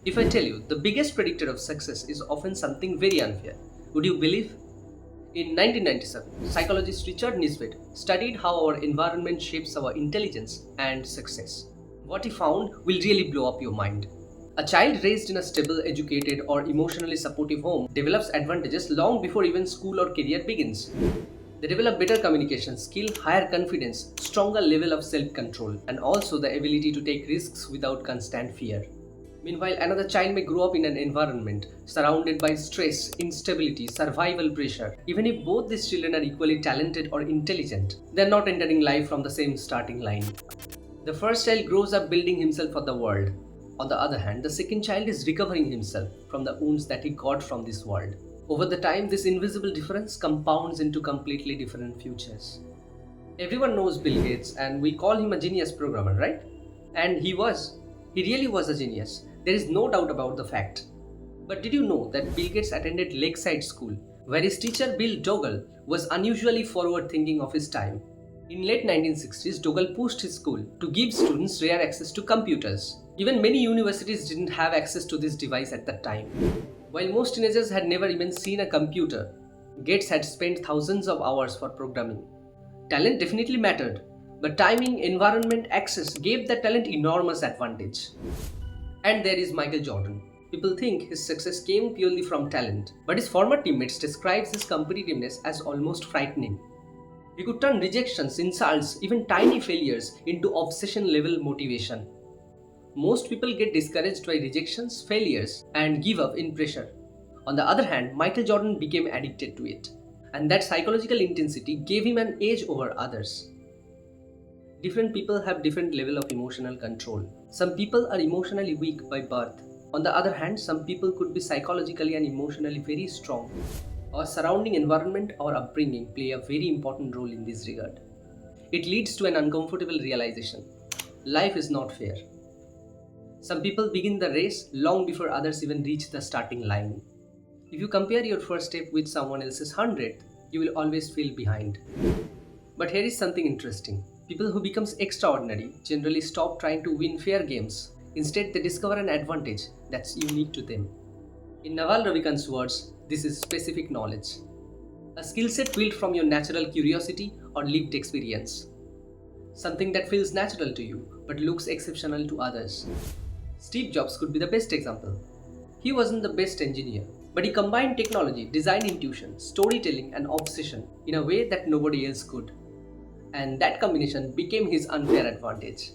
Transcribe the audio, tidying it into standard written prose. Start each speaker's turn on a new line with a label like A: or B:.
A: If I tell you the biggest predictor of success is often something very unfair, would you believe? In 1997, psychologist Richard Nisbet studied how our environment shapes our intelligence and success. What he found will really blow up your mind. A child raised in a stable, educated, or emotionally supportive home develops advantages long before even school or career begins. They develop better communication skill, higher confidence, stronger level of self-control, and also the ability to take risks without constant fear. Meanwhile, another child may grow up in an environment surrounded by stress, instability, survival pressure. Even if both these children are equally talented or intelligent, they are not entering life from the same starting line. The first child grows up building himself for the world. On the other hand, the second child is recovering himself from the wounds that he got from this world. Over the time, this invisible difference compounds into completely different futures. Everyone knows Bill Gates and we call him a genius programmer, right? And he was. He really was a genius. There is no doubt about the fact. But did you know that Bill Gates attended Lakeside School, where his teacher Bill Dogle was unusually forward-thinking of his time? In late 1960s, Dogle pushed his school to give students rare access to computers. Even many universities didn't have access to this device at that time. While most teenagers had never even seen a computer, Gates had spent thousands of hours for programming. Talent definitely mattered, but timing, environment, access gave that talent enormous advantage. And there is Michael Jordan. People think his success came purely from talent, but his former teammates describes his competitiveness as almost frightening. He could turn rejections, insults, even tiny failures into obsession-level motivation. Most people get discouraged by rejections, failures, and give up in pressure. On the other hand, Michael Jordan became addicted to it, and that psychological intensity gave him an edge over others. Different people have different level of emotional control. Some people are emotionally weak by birth. On the other hand, some people could be psychologically and emotionally very strong. Our surrounding environment or upbringing play a very important role in this regard. It leads to an uncomfortable realization. Life is not fair. Some people begin the race long before others even reach the starting line. If you compare your first step with someone else's 100th, you will always feel behind. But here is something interesting. People who become extraordinary generally stop trying to win fair games. Instead, they discover an advantage that's unique to them. In Naval Ravikant's words, this is specific knowledge. A skill set built from your natural curiosity or lived experience. Something that feels natural to you but looks exceptional to others. Steve Jobs could be the best example. He wasn't the best engineer, but he combined technology, design intuition, storytelling, and obsession in a way that nobody else could. And that combination became his unfair advantage.